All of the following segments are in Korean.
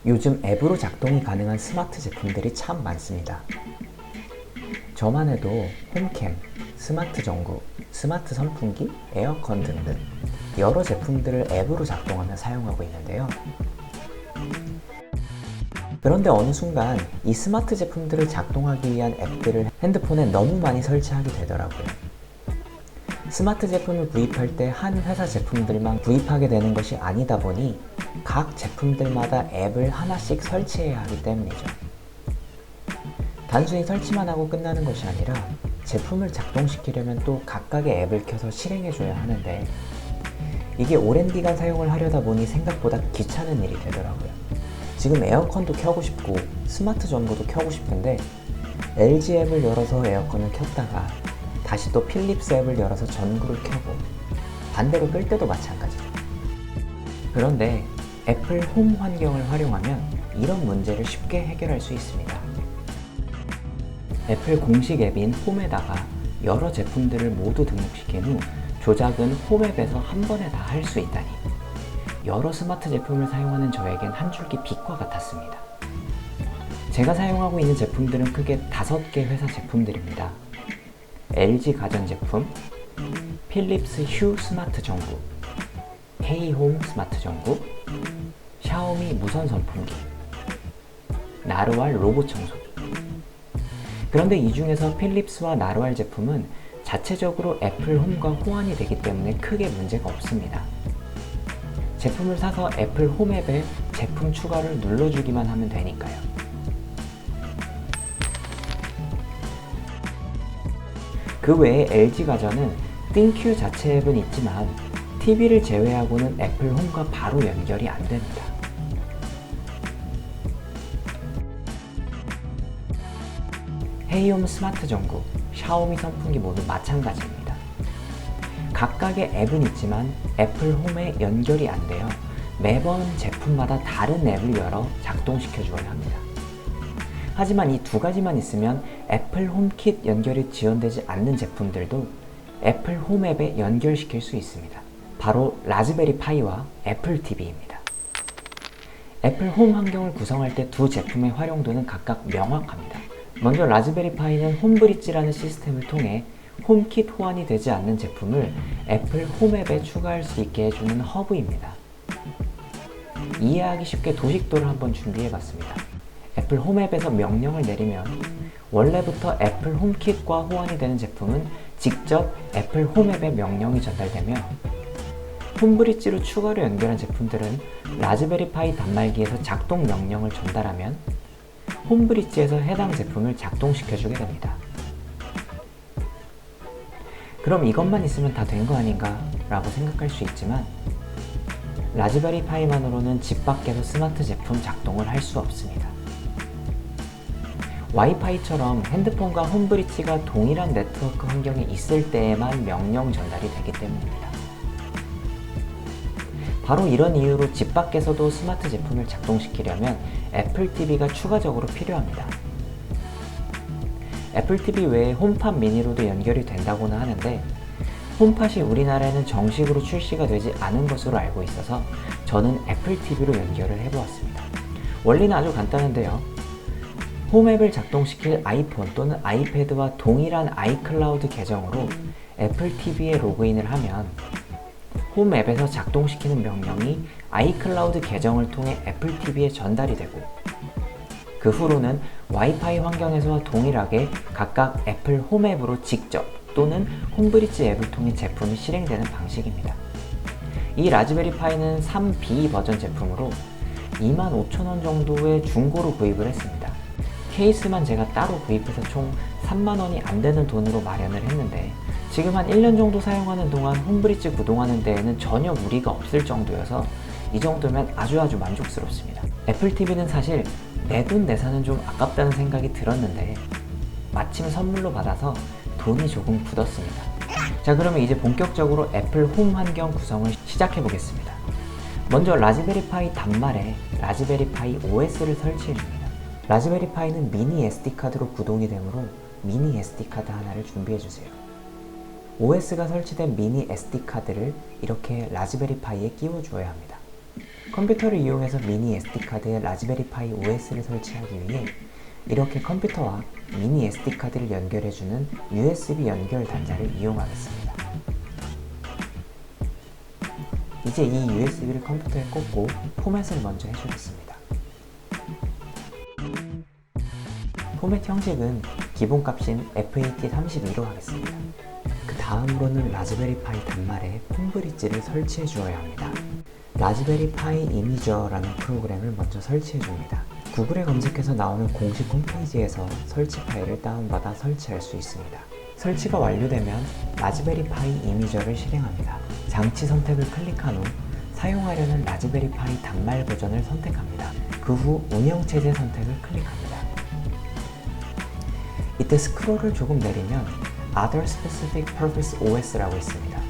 요즘 앱으로 작동이 가능한 스마트 제품들이 참 많습니다. 저만 해도 홈캠, 스마트 전구, 스마트 선풍기, 에어컨 등등 여러 제품들을 앱으로 작동하며 사용하고 있는데요. 그런데 어느 순간 이 스마트 제품들을 작동하기 위한 앱들을 핸드폰에 너무 많이 설치하게 되더라고요. 스마트 제품을 구입할 때 한 회사 제품들만 구입하게 되는 것이 아니다 보니 각 제품들마다 앱을 하나씩 설치해야 하기 때문이죠. 단순히 설치만 하고 끝나는 것이 아니라 제품을 작동시키려면 또 각각의 앱을 켜서 실행해줘야 하는데 이게 오랜 기간 사용을 하려다 보니 생각보다 귀찮은 일이 되더라고요. 지금 에어컨도 켜고 싶고 스마트 전구도 켜고 싶은데 LG 앱을 열어서 에어컨을 켰다가 다시 또 필립스 앱을 열어서 전구를 켜고 반대로 끌 때도 마찬가지죠. 그런데 애플 홈 환경을 활용하면 이런 문제를 쉽게 해결할 수 있습니다. 애플 공식 앱인 홈에다가 여러 제품들을 모두 등록시킨 후 조작은 홈앱에서 한 번에 다 할 수 있다니 여러 스마트 제품을 사용하는 저에겐 한 줄기 빛과 같았습니다. 제가 사용하고 있는 제품들은 크게 5개 회사 제품들입니다. LG 가전제품, 필립스 휴 스마트 전구, K홈 스마트 전구, 샤오미 무선 선풍기, 나르왈 로봇 청소기. 그런데 이 중에서 필립스와 나르왈 제품은 자체적으로 애플 홈과 호환이 되기 때문에 크게 문제가 없습니다. 제품을 사서 애플 홈 앱에 제품 추가를 눌러주기만 하면 되니까요. 그 외에 LG 가전은 띵큐 자체 앱은 있지만 TV를 제외하고는 애플 홈과 바로 연결이 안 됩니다. 헤이홈 스마트 전구, 샤오미 선풍기 모두 마찬가지입니다. 각각의 앱은 있지만 애플 홈에 연결이 안 되어 매번 제품마다 다른 앱을 열어 작동시켜 주어야 합니다. 하지만 이 두 가지만 있으면 애플 홈킷 연결이 지원되지 않는 제품들도 애플 홈 앱에 연결시킬 수 있습니다. 바로 라즈베리 파이와 애플 TV입니다. 애플 홈 환경을 구성할 때 두 제품의 활용도는 각각 명확합니다. 먼저 라즈베리 파이는 홈브릿지라는 시스템을 통해 홈킷 호환이 되지 않는 제품을 애플 홈 앱에 추가할 수 있게 해주는 허브입니다. 이해하기 쉽게 도식도를 한번 준비해봤습니다. 애플 홈 앱에서 명령을 내리면 원래부터 애플 홈킷과 호환이 되는 제품은 직접 애플 홈 앱에 명령이 전달되며 홈브릿지로 추가로 연결한 제품들은 라즈베리 파이 단말기에서 작동 명령을 전달하면 홈브릿지에서 해당 제품을 작동시켜주게 됩니다. 그럼 이것만 있으면 다 된 거 아닌가 라고 생각할 수 있지만 라즈베리 파이만으로는 집 밖에서 스마트 제품 작동을 할 수 없습니다. 와이파이처럼 핸드폰과 홈브릿지가 동일한 네트워크 환경에 있을 때에만 명령 전달이 되기 때문입니다. 바로 이런 이유로 집 밖에서도 스마트 제품을 작동시키려면 애플 TV가 추가적으로 필요합니다. 애플 TV 외에 홈팟 미니로도 연결이 된다고는 하는데 홈팟이 우리나라에는 정식으로 출시가 되지 않은 것으로 알고 있어서 저는 애플 TV로 연결을 해보았습니다. 원리는 아주 간단한데요. 홈앱을 작동시킬 아이폰 또는 아이패드와 동일한 아이클라우드 계정으로 애플 TV에 로그인을 하면 홈앱에서 작동시키는 명령이 아이클라우드 계정을 통해 애플 TV에 전달이 되고 그 후로는 와이파이 환경에서와 동일하게 각각 애플 홈앱으로 직접 또는 홈브릿지 앱을 통해 제품이 실행되는 방식입니다. 이 라즈베리 파이는 3B 버전 제품으로 25,000원 정도의 중고로 구입을 했습니다. 케이스만 제가 따로 구입해서 총 3만원이 안 되는 돈으로 마련을 했는데 지금 한 1년 정도 사용하는 동안 홈브릿지 구동하는 데에는 전혀 무리가 없을 정도여서 이 정도면 아주 만족스럽습니다. 애플 TV는 사실 내돈 내산은 좀 아깝다는 생각이 들었는데 마침 선물로 받아서 돈이 조금 굳었습니다. 자, 그러면 이제 본격적으로 애플 홈 환경 구성을 시작해 보겠습니다. 먼저 라즈베리 파이 단말에 라즈베리 파이 OS를 설치해 줍니다. 라즈베리 파이는 미니 SD카드로 구동이 되므로 미니 SD카드 하나를 준비해 주세요. OS가 설치된 미니 SD카드를 이렇게 라즈베리 파이에 끼워 주어야 합니다. 컴퓨터를 이용해서 미니 SD카드에 라즈베리파이 OS를 설치하기 위해 이렇게 컴퓨터와 미니 SD카드를 연결해주는 USB 연결 단자를 이용하겠습니다. 이제 이 USB를 컴퓨터에 꽂고 포맷을 먼저 해주겠습니다. 포맷 형식은 기본값인 FAT32로 하겠습니다. 그 다음으로는 라즈베리파이 단말에 폼브릿지를 설치해 주어야 합니다. 라즈베리파이 이미저라는 프로그램을 먼저 설치해 줍니다. 구글에 검색해서 나오는 공식 홈페이지에서 설치 파일을 다운받아 설치할 수 있습니다. 설치가 완료되면 라즈베리파이 이미저를 실행합니다. 장치 선택을 클릭한 후 사용하려는 라즈베리파이 단말 버전을 선택합니다. 그 후 운영체제 선택을 클릭합니다. 이때 스크롤을 조금 내리면 Other Specific Purpose OS라고 있습니다.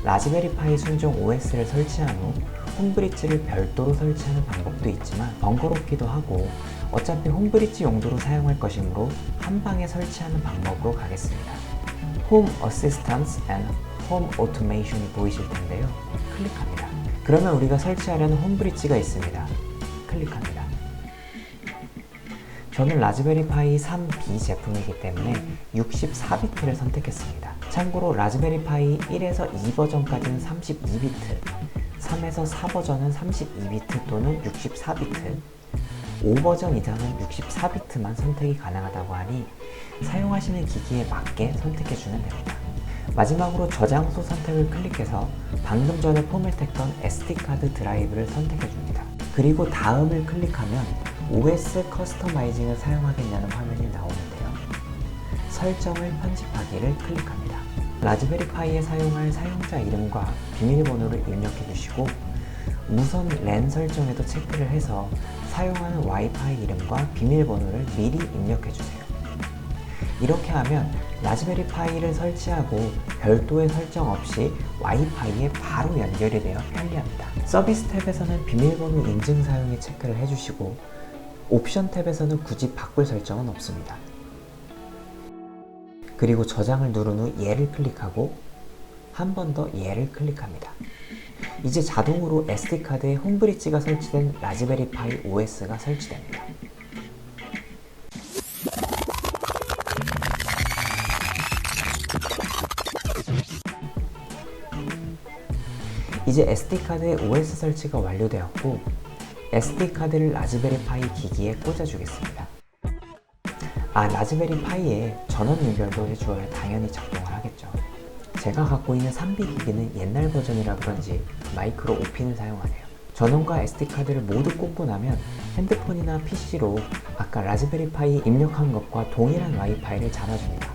라즈베리파이 순정 OS를 설치한 후 홈브릿지를 별도로 설치하는 방법도 있지만 번거롭기도 하고 어차피 홈브릿지 용도로 사용할 것이므로 한 방에 설치하는 방법으로 가겠습니다. Home Assistance and Home Automation이 보이실 텐데요. 클릭합니다. 그러면 우리가 설치하려는 홈브릿지가 있습니다. 클릭합니다. 저는 라즈베리파이 3B 제품이기 때문에 64비트를 선택했습니다. 참고로 라즈베리파이 1에서 2 버전까지는 32비트, 3에서 4 버전은 32비트 또는 64비트, 5 버전 이상은 64비트만 선택이 가능하다고 하니 사용하시는 기기에 맞게 선택해주면 됩니다. 마지막으로 저장소 선택을 클릭해서 방금 전에 포맷했던 SD카드 드라이브를 선택해줍니다. 그리고 다음을 클릭하면 OS 커스터마이징을 사용하겠냐는 화면이 나오는데요. 설정을 편집하기를 클릭합니다. 라즈베리파이에 사용할 사용자 이름과 비밀번호를 입력해 주시고 무선 랜 설정에도 체크를 해서 사용하는 와이파이 이름과 비밀번호를 미리 입력해 주세요. 이렇게 하면 라즈베리파이를 설치하고 별도의 설정 없이 와이파이에 바로 연결이 되어 편리합니다. 서비스 탭에서는 비밀번호 인증 사용에 체크를 해주시고 옵션 탭에서는 굳이 바꿀 설정은 없습니다. 그리고 저장을 누른 후 얘를 클릭하고 한 번 더 얘를 클릭합니다. 이제 자동으로 SD카드에 홈브릿지가 설치된 라즈베리파이 OS가 설치됩니다. 이제 SD카드의 OS 설치가 완료되었고 SD카드를 라즈베리파이 기기에 꽂아주겠습니다. 라즈베리파이에 전원 연결도 해주어야 당연히 작동을 하겠죠. 제가 갖고 있는 3B 기기는 옛날 버전이라 그런지 마이크로 5핀을 사용하네요. 전원과 SD카드를 모두 꽂고 나면 핸드폰이나 PC로 아까 라즈베리파이 입력한 것과 동일한 와이파이를 잡아줍니다.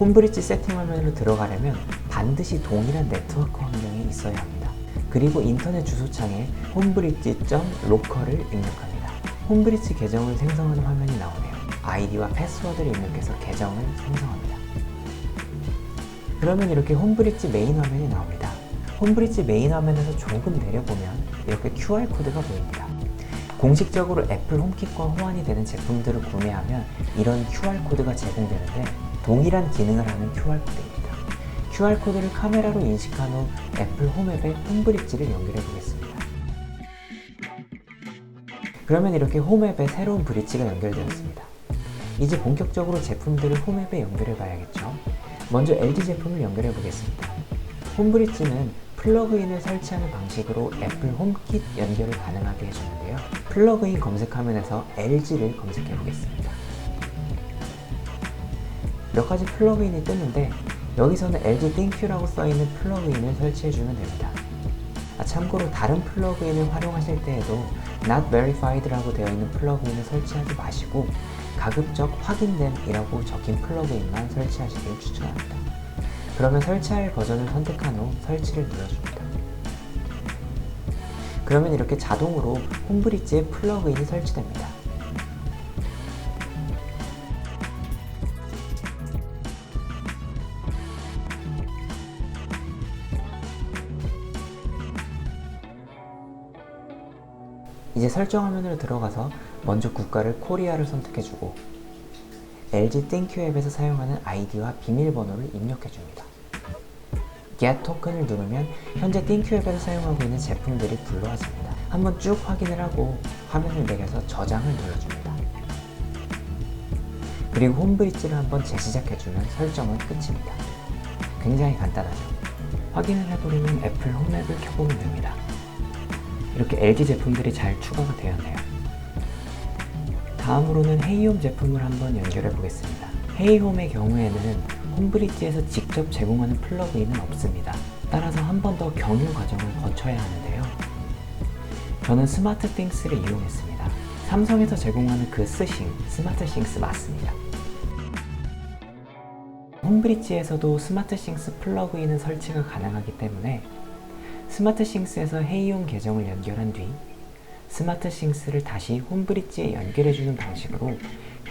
홈브릿지 세팅 화면으로 들어가려면 반드시 동일한 네트워크 환경에 있어야 합니다. 그리고 인터넷 주소창에 홈브릿지.local을 입력합니다. 홈브릿지 계정을 생성하는 화면이 나오네요. 아이디와 패스워드를 입력해서 계정을 생성합니다. 그러면 이렇게 홈브릿지 메인 화면이 나옵니다. 홈브릿지 메인 화면에서 조금 내려보면 이렇게 QR코드가 보입니다. 공식적으로 애플 홈킷과 호환이 되는 제품들을 구매하면 이런 QR코드가 제공되는데 동일한 기능을 하는 QR코드입니다. QR코드를 카메라로 인식한 후 애플 홈앱에 홈브릿지를 연결해 보겠습니다. 그러면 이렇게 홈앱에 새로운 브릿지가 연결되었습니다. 이제 본격적으로 제품들을 홈앱에 연결해 봐야겠죠. 먼저 LG 제품을 연결해 보겠습니다. 홈브릿지는 플러그인을 설치하는 방식으로 애플 홈킷 연결을 가능하게 해주는데요. 플러그인 검색 화면에서 LG를 검색해 보겠습니다. 몇 가지 플러그인이 뜨는데 여기서는 LG ThinQ라고 써있는 플러그인을 설치해주면 됩니다. 참고로 다른 플러그인을 활용하실 때에도 Not Verified라고 되어 있는 플러그인을 설치하지 마시고 가급적 확인됨 이라고 적힌 플러그인만 설치하시길 추천합니다. 그러면 설치할 버전을 선택한 후 설치를 눌러줍니다. 그러면 이렇게 자동으로 홈브릿지에 플러그인이 설치됩니다. 이제 설정 화면으로 들어가서 먼저 국가를 코리아를 선택해주고 LG ThinQ 앱에서 사용하는 아이디와 비밀번호를 입력해줍니다. Get 토큰을 누르면 현재 띵큐앱에서 사용하고 있는 제품들이 불러와집니다. 한번 쭉 확인을 하고 화면을 내려서 저장을 눌러줍니다. 그리고 홈브릿지를 한번 재시작해주면 설정은 끝입니다. 굉장히 간단하죠? 확인을 해보려면 애플 홈앱을 켜보면 됩니다. 이렇게 LG 제품들이 잘 추가가 되었네요. 다음으로는 헤이홈 제품을 한번 연결해 보겠습니다. 헤이홈의 경우에는 홈브릿지에서 직접 제공하는 플러그인은 없습니다. 따라서 한 번 더 경유 과정을 거쳐야 하는데요. 저는 스마트띵스를 이용했습니다. 삼성에서 제공하는 그 스마트싱스 맞습니다. 홈브릿지에서도 스마트싱스 플러그인은 설치가 가능하기 때문에 스마트싱스에서 헤이홈 계정을 연결한 뒤 스마트싱스를 다시 홈브릿지에 연결해주는 방식으로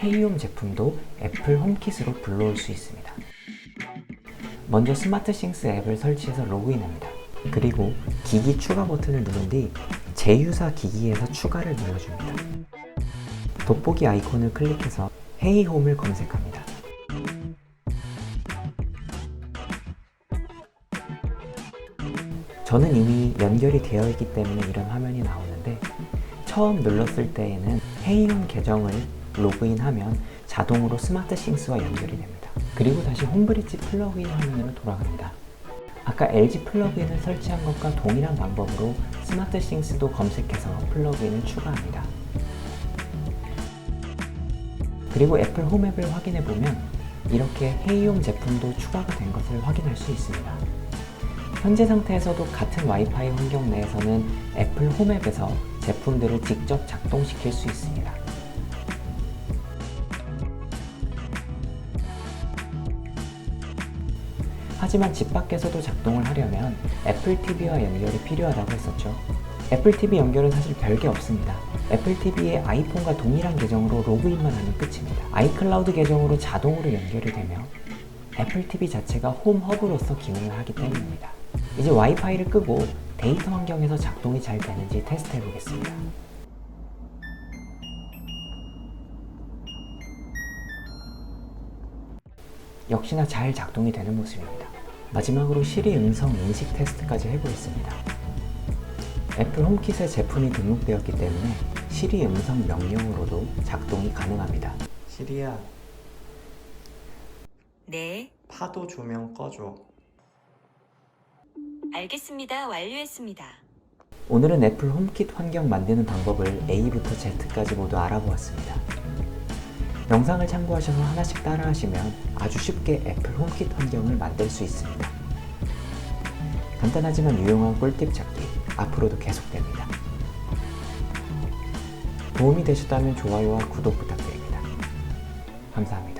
헤이홈 제품도 애플 홈킷으로 불러올 수 있습니다. 먼저 스마트싱스 앱을 설치해서 로그인합니다. 그리고 기기 추가 버튼을 누른 뒤 제휴사 기기에서 추가를 눌러줍니다. 돋보기 아이콘을 클릭해서 헤이홈을 검색합니다. 저는 이미 연결이 되어 있기 때문에 이런 화면이 나오는데 처음 눌렀을 때에는 헤이홈 계정을 로그인하면 자동으로 스마트싱스와 연결이 됩니다. 그리고 다시 홈브릿지 플러그인 화면으로 돌아갑니다. 아까 LG 플러그인을 설치한 것과 동일한 방법으로 스마트싱스도 검색해서 플러그인을 추가합니다. 그리고 애플 홈앱을 확인해보면 이렇게 헤이홈 제품도 추가가 된 것을 확인할 수 있습니다. 현재 상태에서도 같은 와이파이 환경 내에서는 애플 홈앱에서 제품들을 직접 작동시킬 수 있습니다. 하지만 집 밖에서도 작동을 하려면 애플 TV와 연결이 필요하다고 했었죠. 애플 TV 연결은 사실 별게 없습니다. 애플 TV의 아이폰과 동일한 계정으로 로그인만 하면 끝입니다. 아이클라우드 계정으로 자동으로 연결이 되며 애플 TV 자체가 홈 허브로서 기능을 하기 때문입니다. 이제 와이파이를 끄고 데이터 환경에서 작동이 잘 되는지 테스트 해보겠습니다. 역시나 잘 작동이 되는 모습입니다. 마지막으로 시리 음성 인식 테스트까지 해보겠습니다. 애플 홈킷에 제품이 등록되었기 때문에 시리 음성 명령으로도 작동이 가능합니다. 시리야, 네, 파도 조명 꺼줘. 알겠습니다. 완료했습니다. 오늘은 애플 홈킷 환경 만드는 방법을 A부터 Z까지 모두 알아보았습니다. 영상을 참고하셔서 하나씩 따라하시면 아주 쉽게 애플 홈킷 환경을 만들 수 있습니다. 간단하지만 유용한 꿀팁 찾기 앞으로도 계속됩니다. 도움이 되셨다면 좋아요와 구독 부탁드립니다. 감사합니다.